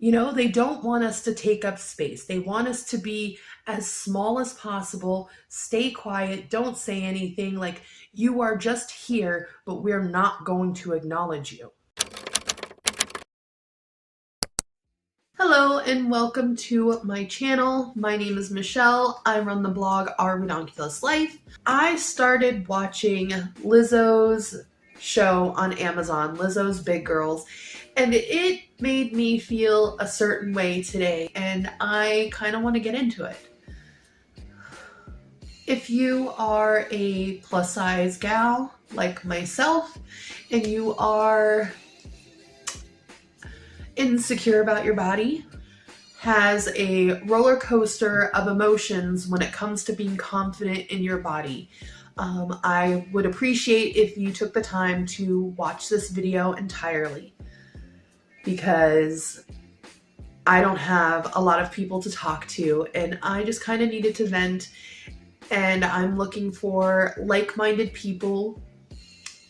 You know, they don't want us to take up space. They want us to be as small as possible, stay quiet, don't say anything, like you are just here, but we're not going to acknowledge you. Hello and welcome to my channel. My name is Michelle. I run the blog Our Redonkulous Life. I started watching Lizzo's show on Amazon, Lizzo's Big Girls, and it made me feel a certain way today, and I kind of want to get into it. If you are a plus size gal like myself and you are insecure about your body, has a roller coaster of emotions when it comes to being confident in your body, I would appreciate if you took the time to watch this video entirely, because I don't have a lot of people to talk to and I just kind of needed to vent, and I'm looking for like-minded people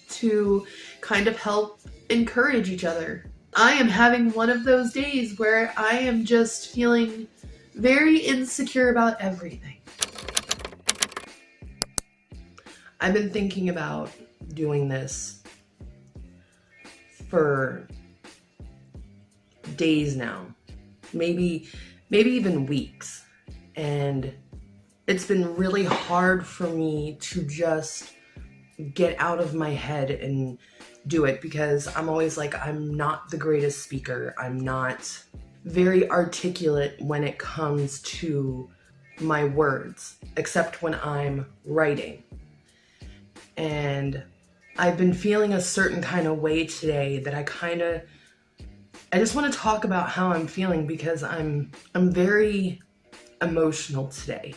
to kind of help encourage each other. I am having one of those days where I am just feeling very insecure about everything. I've been thinking about doing this for days now, maybe even weeks, and it's been really hard for me to just get out of my head and do it, because I'm always like, I'm not the greatest speaker. I'm not very articulate when it comes to my words, except when I'm writing. And I've been feeling a certain kind of way today that I just want to talk about how I'm feeling, because I'm very emotional today.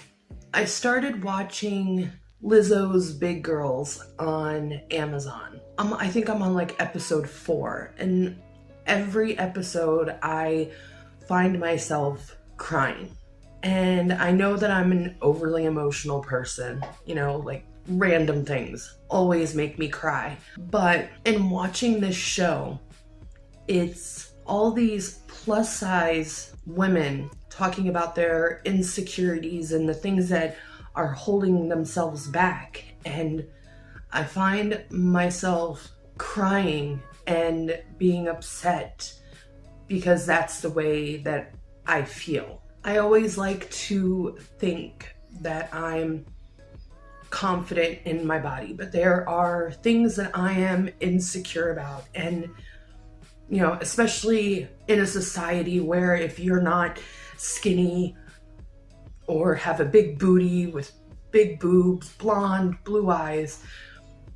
I started watching Lizzo's Big Girls on Amazon. I think I'm on like episode 4, and every episode I find myself crying. And I know that I'm an overly emotional person, you know, like random things always make me cry. But in watching this show, it's all these plus size women talking about their insecurities and the things that are holding themselves back. And I find myself crying and being upset because that's the way that I feel. I always like to think that I'm confident in my body, but there are things that I am insecure about. And, you know, especially in a society where if you're not skinny or have a big booty with big boobs, blonde, blue eyes,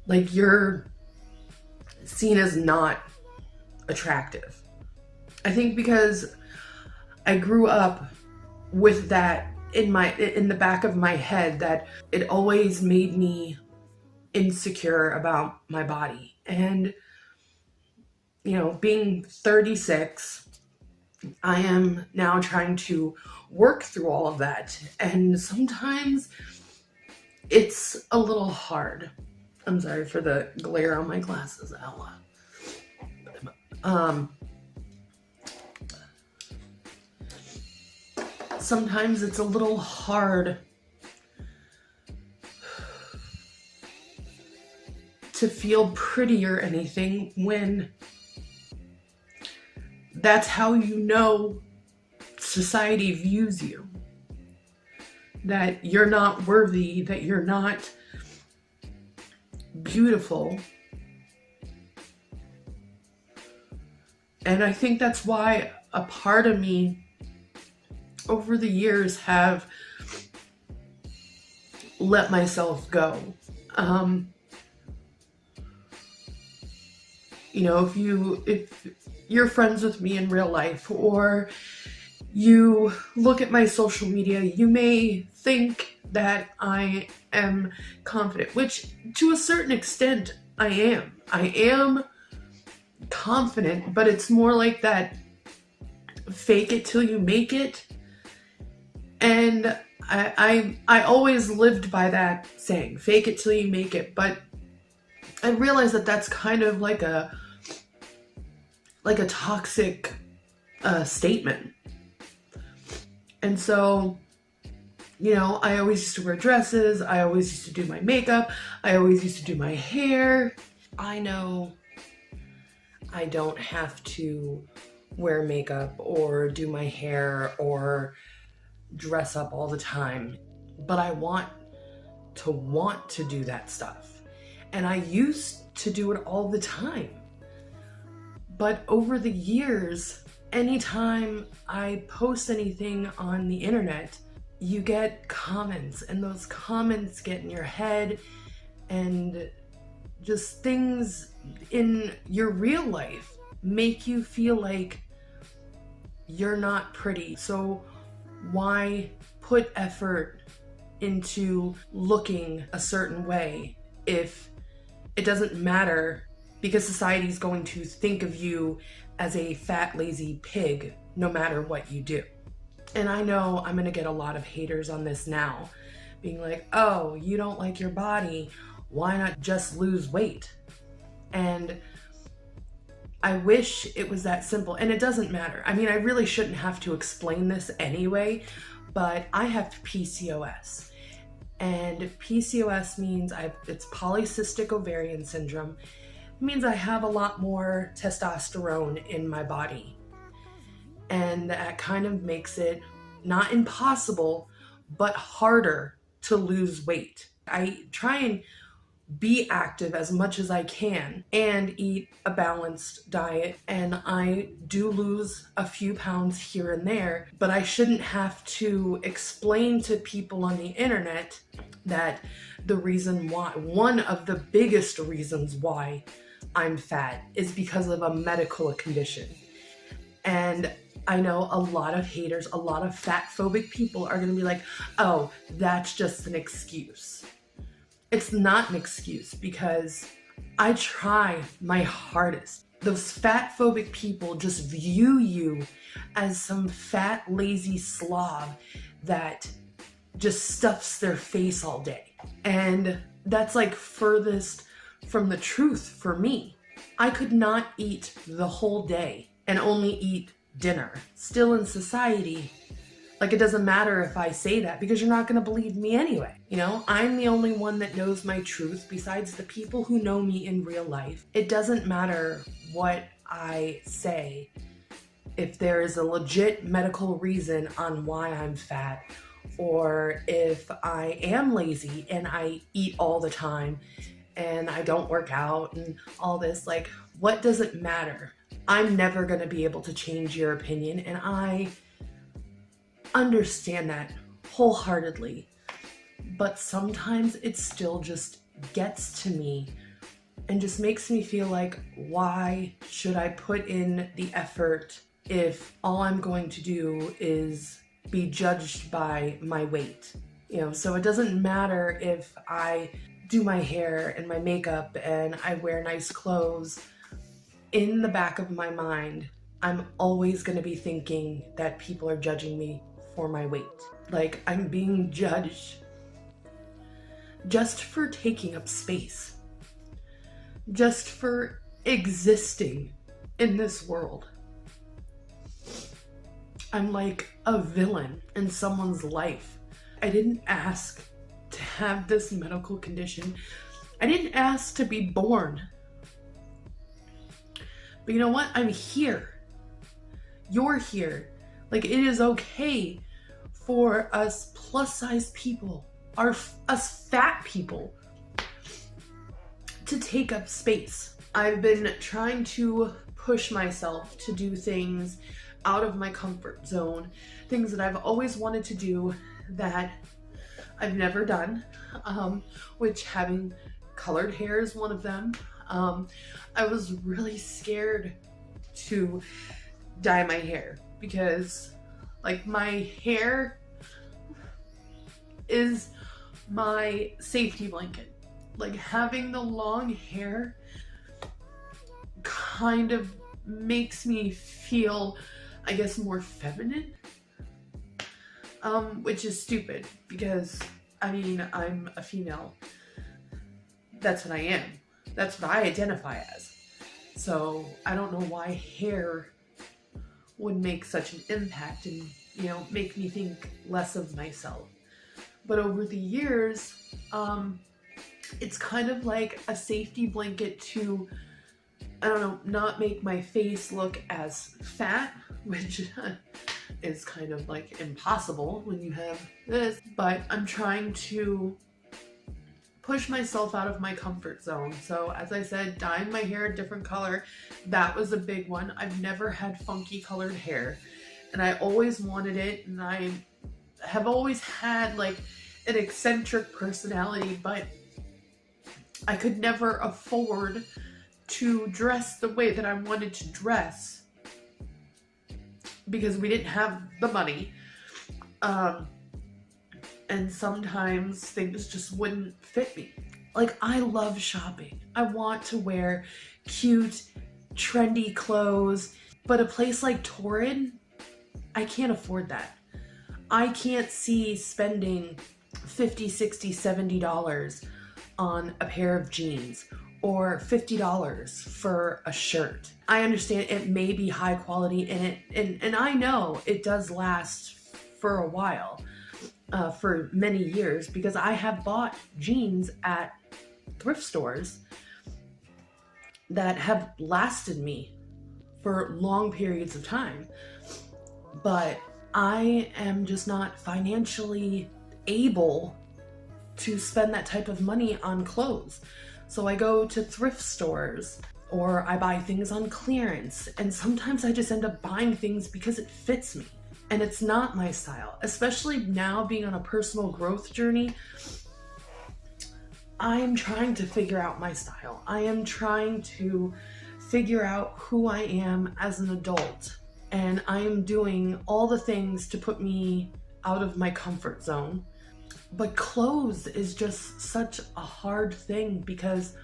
like you're seen as not attractive. I think because I grew up with that in the back of my head, that it always made me insecure about my body. And, you know, being 36, I am now trying to work through all of that. And sometimes it's a little hard. I'm sorry for the glare on my glasses, Ella. Sometimes it's a little hard to feel pretty or anything when that's how you know society views you. That you're not worthy, that you're not beautiful. And I think that's why a part of me over the years have let myself go. You know, if you're friends with me in real life, or you look at my social media, you may think that I am confident, which to a certain extent I am. I am confident, but it's more like that fake it till you make it. And I always lived by that saying, fake it till you make it. But I realized that that's kind of like a toxic a statement. And so, you know, I always used to wear dresses. I always used to do my makeup. I always used to do my hair. I know I don't have to wear makeup or do my hair or dress up all the time, but I want to do that stuff. And I used to do it all the time. But over the years, anytime I post anything on the internet, you get comments, and those comments get in your head, and just things in your real life make you feel like you're not pretty. So why put effort into looking a certain way if it doesn't matter, because society's going to think of you as a fat, lazy pig no matter what you do. And I know I'm gonna get a lot of haters on this now, being like, oh, you don't like your body, why not just lose weight? And I wish it was that simple, and it doesn't matter. I mean, I really shouldn't have to explain this anyway, but I have PCOS. And PCOS means it's polycystic ovarian syndrome. It means I have a lot more testosterone in my body. And that kind of makes it not impossible, but harder to lose weight. I try and be active as much as I can and eat a balanced diet, and I do lose a few pounds here and there, but I shouldn't have to explain to people on the internet that the reason why, one of the biggest reasons why I'm fat is because of a medical condition. And I know a lot of haters, a lot of fatphobic people are going to be like, oh, that's just an excuse. It's not an excuse, because I try my hardest. Those fatphobic people just view you as some fat, lazy slob that just stuffs their face all day. And that's like furthest from the truth for me. I could not eat the whole day and only eat dinner. Still in society, like, it doesn't matter if I say that, because you're not going to believe me anyway. You know, I'm the only one that knows my truth besides the people who know me in real life. It doesn't matter what I say if there is a legit medical reason on why I'm fat, or if I am lazy and I eat all the time and I don't work out and all this. Like, what does it matter? I'm never going to be able to change your opinion, and I understand that wholeheartedly, but sometimes it still just gets to me and just makes me feel like, why should I put in the effort if all I'm going to do is be judged by my weight? You know, so it doesn't matter if I do my hair and my makeup and I wear nice clothes. In the back of my mind, I'm always going to be thinking that people are judging me for my weight. Like, I'm being judged just for taking up space, just for existing in this world. I'm like a villain in someone's life. I didn't ask to have this medical condition. I didn't ask to be born. But you know what? I'm here. You're here. Like, it is okay for us plus size people, us fat people, to take up space. I've been trying to push myself to do things out of my comfort zone, things that I've always wanted to do that I've never done, which having colored hair is one of them. I was really scared to dye my hair because, like, my hair is my safety blanket. Like, having the long hair kind of makes me feel, I guess, more feminine, which is stupid because, I mean, I'm a female. That's what I am. That's what I identify as. So I don't know why hair would make such an impact and, you know, make me think less of myself. But over the years, it's kind of like a safety blanket to, I don't know, not make my face look as fat, which is kind of like impossible when you have this. But I'm trying to push myself out of my comfort zone. So as I said, dyeing my hair a different color, that was a big one. I've never had funky colored hair, and I always wanted it, and I have always had like an eccentric personality, but I could never afford to dress the way that I wanted to dress because we didn't have the money. And sometimes things just wouldn't fit me. Like, I love shopping. I want to wear cute, trendy clothes, but a place like Torrid, I can't afford that. I can't see spending $50, $60, $70 on a pair of jeans or $50 for a shirt. I understand it may be high quality and I know it does last for a while, for many years, because I have bought jeans at thrift stores that have lasted me for long periods of time. But I am just not financially able to spend that type of money on clothes. So I go to thrift stores or I buy things on clearance, and sometimes I just end up buying things because it fits me and it's not my style. Especially now, being on a personal growth journey, I am trying to figure out my style. I am trying to figure out who I am as an adult, and I am doing all the things to put me out of my comfort zone. But clothes is just such a hard thing because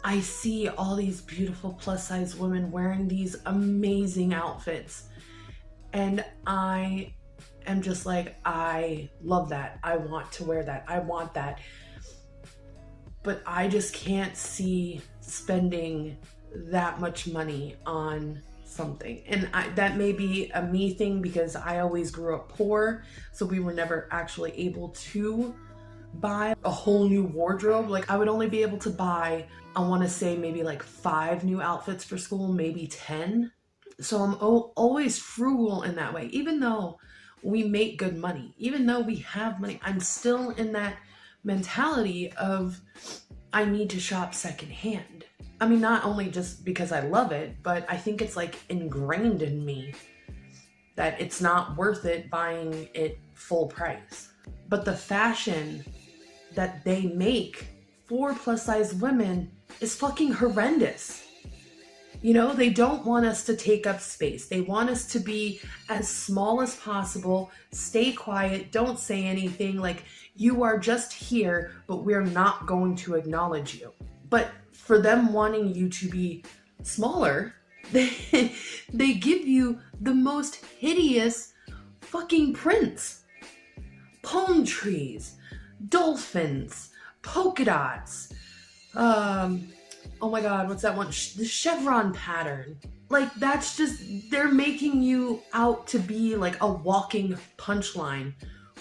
I see all these beautiful plus size women wearing these amazing outfits, and I am just like, I love that. I want to wear that. I want that. But I just can't see spending that much money on something. And that may be a me thing because I always grew up poor, so we were never actually able to buy a whole new wardrobe. Like, I would only be able to buy, I want to say maybe like 5 new outfits for school, maybe 10. So I'm always frugal in that way. Even though we make good money, even though we have money, I'm still in that mentality of I need to shop secondhand. I mean, not only just because I love it, but I think it's like ingrained in me that it's not worth it buying it full price. But the fashion that they make for plus size women is fucking horrendous. You know, they don't want us to take up space. They want us to be as small as possible, stay quiet, don't say anything, like you are just here, but we're not going to acknowledge you. But for them wanting you to be smaller, they give you the most hideous fucking prints. Palm trees, dolphins, polka dots, oh my god, what's that one? The chevron pattern. Like, that's just, they're making you out to be like a walking punchline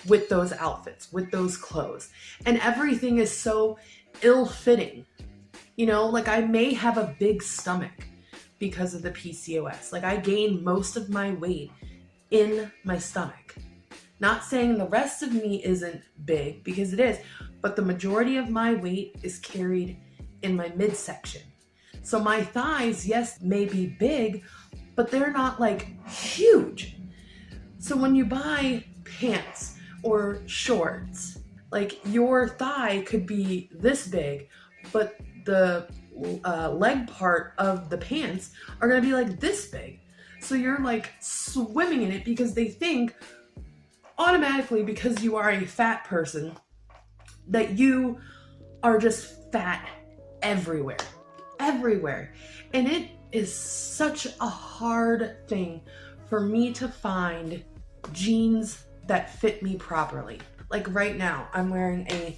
with those outfits, with those clothes. And everything is so ill-fitting. You know, like, I may have a big stomach because of the PCOS. Like, I gain most of my weight in my stomach. Not saying the rest of me isn't big, because it is, but the majority of my weight is carried in my midsection. So my thighs, yes, may be big, but they're not like huge. So when you buy pants or shorts, like, your thigh could be this big, but the leg part of the pants are gonna be like this big. So you're like swimming in it because they think automatically, because you are a fat person, that you are just fat everywhere. And it is such a hard thing for me to find jeans that fit me properly. Like, right now, I'm wearing a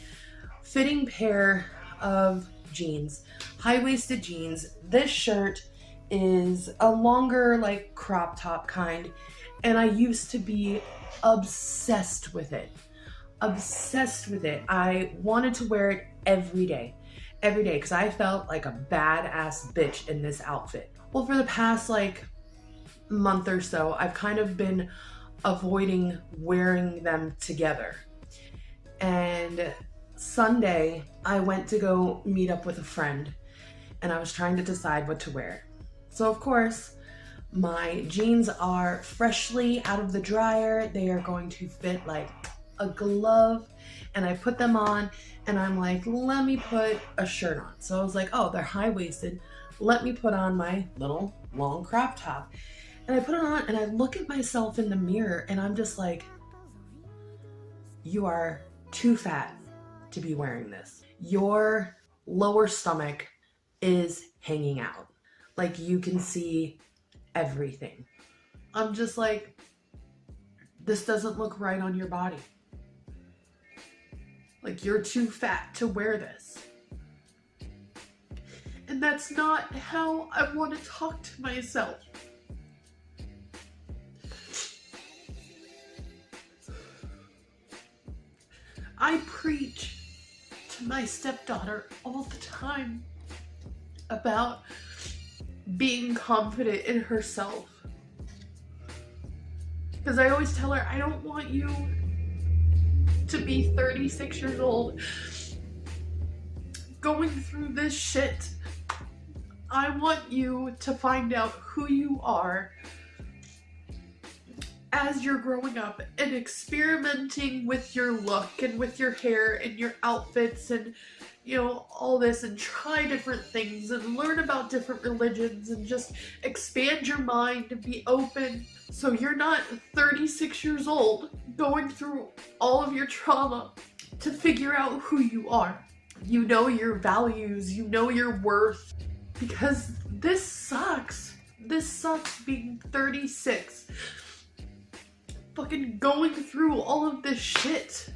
fitting pair of jeans, high-waisted jeans. This shirt is a longer, like, crop top kind, and I used to be obsessed with it. Obsessed with it. I wanted to wear it every day, because I felt like a badass bitch in this outfit. Well, for the past, like, month or so, I've kind of been avoiding wearing them together. And Sunday, I went to go meet up with a friend, and I was trying to decide what to wear. So of course, my jeans are freshly out of the dryer. They are going to fit like a glove, and I put them on, and I'm like, let me put a shirt on. So I was like, oh, they're high-waisted. Let me put on my little long crop top. And I put it on, and I look at myself in the mirror, and I'm just like, you are too fat to be wearing this. Your lower stomach is hanging out. Like, you can see everything. I'm just like, this doesn't look right on your body. Like, you're too fat to wear this. And that's not how I want to talk to myself. I preach to my stepdaughter all the time about being confident in herself. Because I always tell her, I don't want you to be 36 years old going through this shit. I want you to find out who you are as you're growing up and experimenting with your look and with your hair and your outfits and, you know, all this, and try different things and learn about different religions and just expand your mind and be open, so you're not 36 years old going through all of your trauma to figure out who you are. You know your values, you know your worth, because this sucks. This sucks being 36. Fucking going through all of this shit.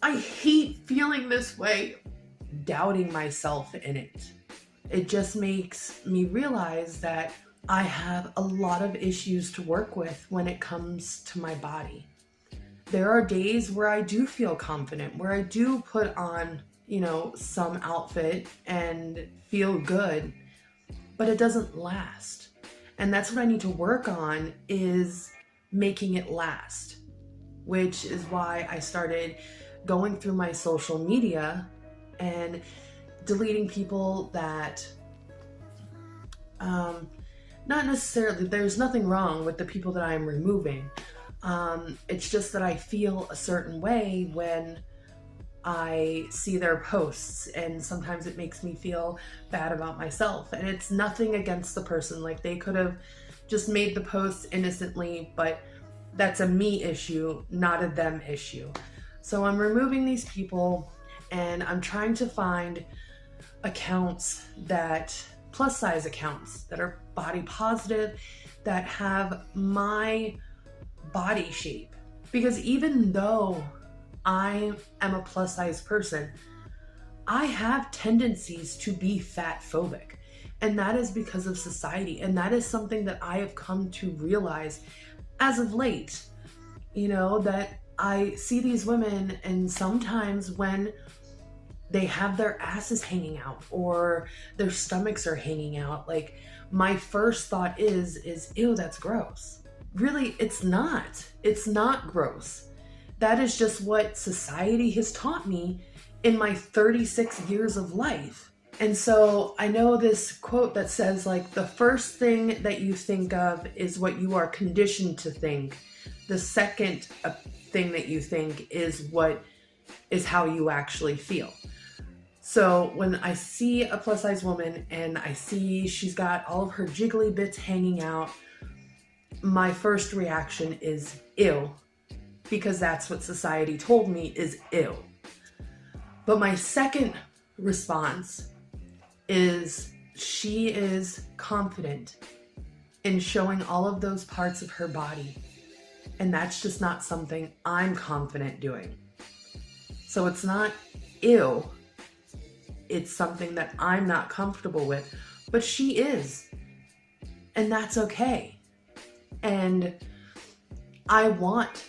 I hate feeling this way. Doubting myself in it. It just makes me realize that I have a lot of issues to work with when it comes to my body. There are days where I do feel confident, where I do put on, you know, some outfit and feel good, but it doesn't last. And that's what I need to work on, is making it last, which is why I started going through my social media and deleting people that, not necessarily, there's nothing wrong with the people that I'm removing. It's just that I feel a certain way when I see their posts, and sometimes it makes me feel bad about myself. And it's nothing against the person. Like, they could have just made the post innocently, but that's a me issue, not a them issue. So I'm removing these people, and I'm trying to find accounts that, plus size accounts, that are body positive, that have my body shape. Because even though I am a plus size person, I have tendencies to be fat phobic. And that is because of society. And that is something that I have come to realize as of late. You know, that I see these women, and sometimes when they have their asses hanging out or their stomachs are hanging out, like, my first thought is ew, that's gross. Really, it's not. It's not gross. That is just what society has taught me in my 36 years of life. And so I know this quote that says, like, the first thing that you think of is what you are conditioned to think. The second thing that you think is how you actually feel. So when I see a plus size woman and I see she's got all of her jiggly bits hanging out, my first reaction is ew, because that's what society told me is ew. But my second response is, she is confident in showing all of those parts of her body. And that's just not something I'm confident doing. So it's not ew. It's something that I'm not comfortable with. But she is. And that's okay. And I want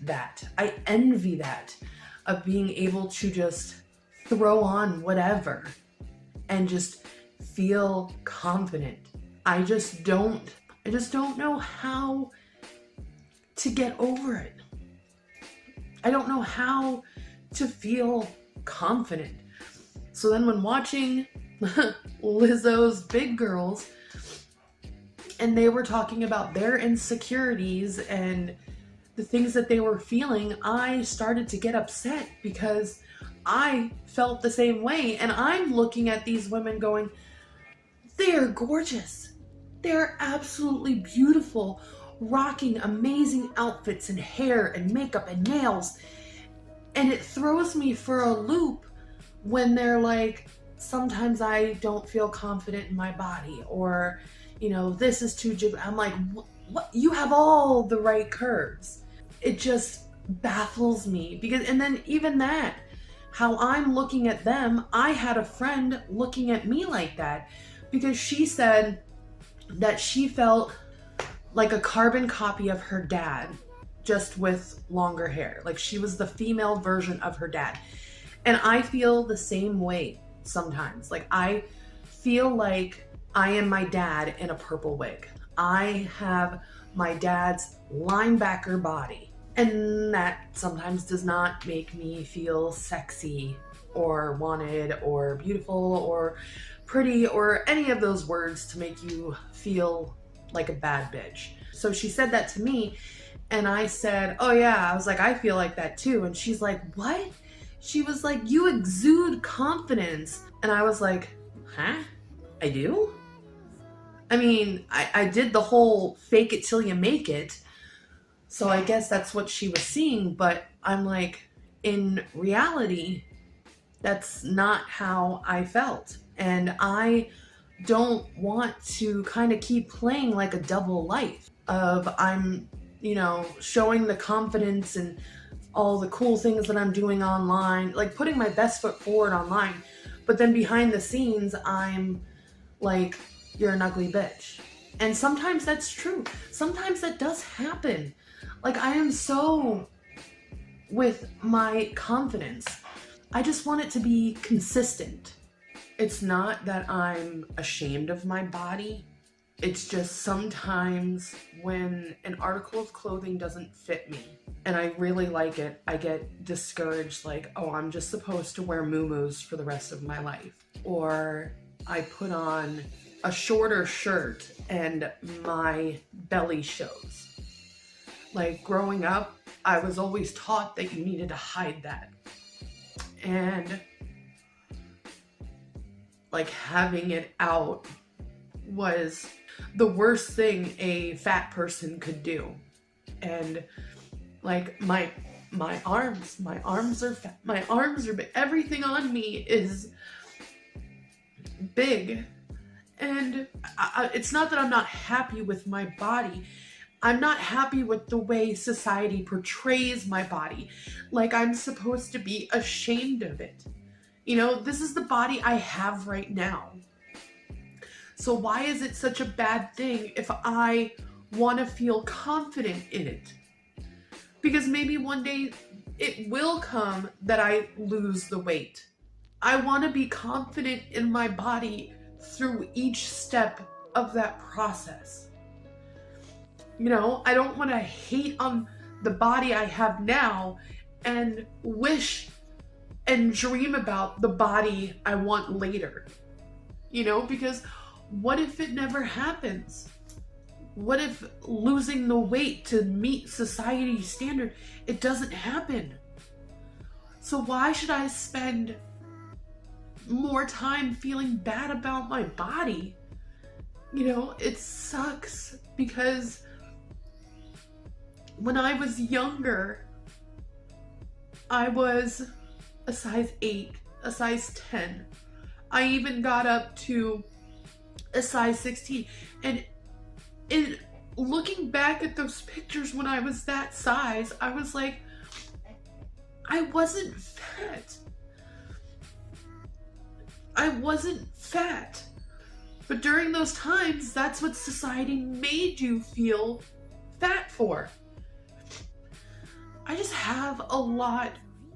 that. I envy that, of being able to just throw on whatever and just feel confident. I just don't know how to get over it. I don't know how to feel confident. So then when watching Lizzo's Big Girls, and they were talking about their insecurities and the things that they were feeling, I started to get upset because I felt the same way. And I'm looking at these women going, they're gorgeous. They're absolutely beautiful, rocking amazing outfits and hair and makeup and nails. And it throws me for a loop when they're like, sometimes I don't feel confident in my body, or, you know, this is too jiggly. I'm like, what? You have all the right curves. It just baffles me because, and then even that, how I'm looking at them, I had a friend looking at me like that because she said that she felt like a carbon copy of her dad, just with longer hair. Like she was the female version of her dad. And I feel the same way sometimes. Like I feel like I am my dad in a purple wig. I have my dad's linebacker body. And that sometimes does not make me feel sexy or wanted or beautiful or pretty or any of those words to make you feel like a bad bitch. So she said that to me and I said, oh yeah, I was like, I feel like that too. And she's like, what? She was like, you exude confidence. And I was like, huh? I do? I mean, I did the whole fake it till you make it. So I guess that's what she was seeing. But I'm like, in reality, that's not how I felt. And I don't want to kind of keep playing like a double life of I'm, you know, showing the confidence and all the cool things that I'm doing online, like putting my best foot forward online. But then behind the scenes, I'm like, you're an ugly bitch. And sometimes that's true. Sometimes that does happen. Like I am so with my confidence. I just want it to be consistent. It's not that I'm ashamed of my body. It's just sometimes when an article of clothing doesn't fit me and I really like it, I get discouraged like, oh, I'm just supposed to wear muumuus for the rest of my life. Or I put on a shorter shirt and my belly shows. Like growing up, I was always taught that you needed to hide that. And like having it out was the worst thing a fat person could do. And like my arms are fat, my arms are big, everything on me is big. And it's not that I'm not happy with my body. I'm not happy with the way society portrays my body. Like I'm supposed to be ashamed of it. You know, this is the body I have right now. So why is it such a bad thing if I want to feel confident in it? Because maybe one day it will come that I lose the weight. I want to be confident in my body through each step of that process. You know, I don't want to hate on the body I have now and wish and dream about the body I want later. You know, because what if it never happens? What if losing the weight to meet society's standard, it doesn't happen? So why should I spend more time feeling bad about my body? You know, it sucks because when I was younger, I was a size 8, a size 10. I even got up to a size 16. And in looking back at those pictures when I was that size, I was like, I wasn't fat. I wasn't fat. But during those times, that's what society made you feel fat for. I just have a lot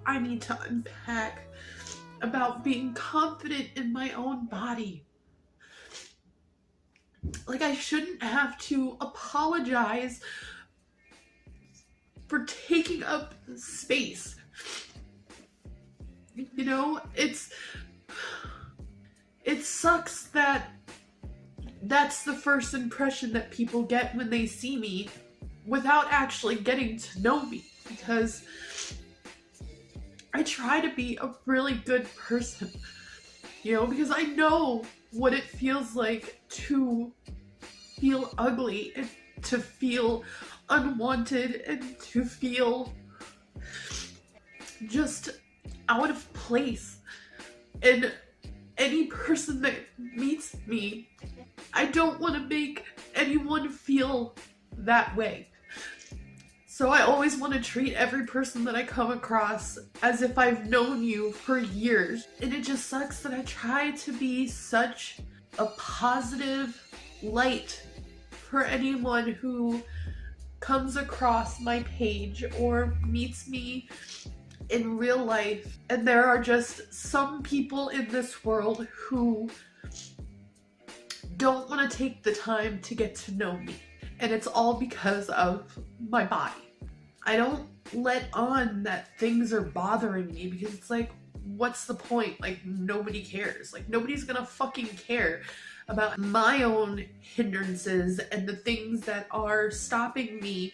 I need to unpack about being confident in my own body. Like, I shouldn't have to apologize for taking up space. You know, it sucks that that's the first impression that people get when they see me without actually getting to know me, because I try to be a really good person, you know, because I know what it feels like to feel ugly and to feel unwanted and to feel just out of place. And any person that meets me, I don't want to make anyone feel that way. So I always want to treat every person that I come across as if I've known you for years. And it just sucks that I try to be such a positive light for anyone who comes across my page or meets me in real life. And there are just some people in this world who don't want to take the time to get to know me. And it's all because of my body. I don't let on that things are bothering me, because it's like, what's the point? Like, nobody cares. Like, nobody's gonna fucking care about my own hindrances and the things that are stopping me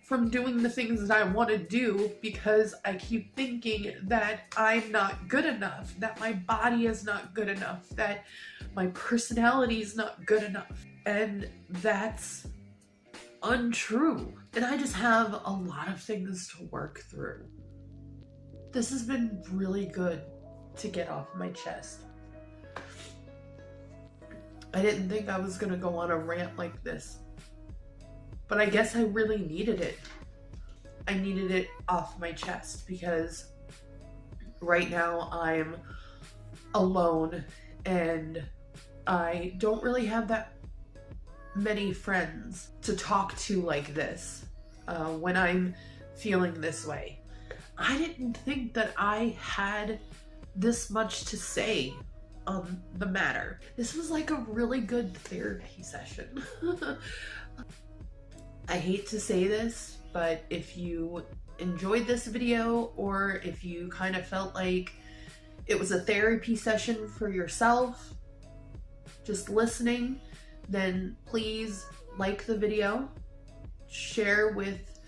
from doing the things that I want to do, because I keep thinking that I'm not good enough, that my body is not good enough, that my personality is not good enough. And that's untrue. And I just have a lot of things to work through. This has been really good to get off my chest. I didn't think I was gonna go on a rant like this, but I guess I really needed it. I needed it off my chest because right now I'm alone and I don't really have that many friends to talk to like this when I'm feeling this way. I didn't think that I had this much to say on the matter. This was like a really good therapy session. I hate to say this, but if you enjoyed this video, or if you kind of felt like it was a therapy session for yourself, just listening, then please like the video, share with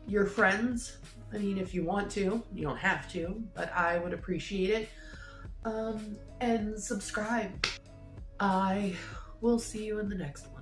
your friends. I mean, if you want to, you don't have to, but I would appreciate it. And subscribe. I will see you in the next one.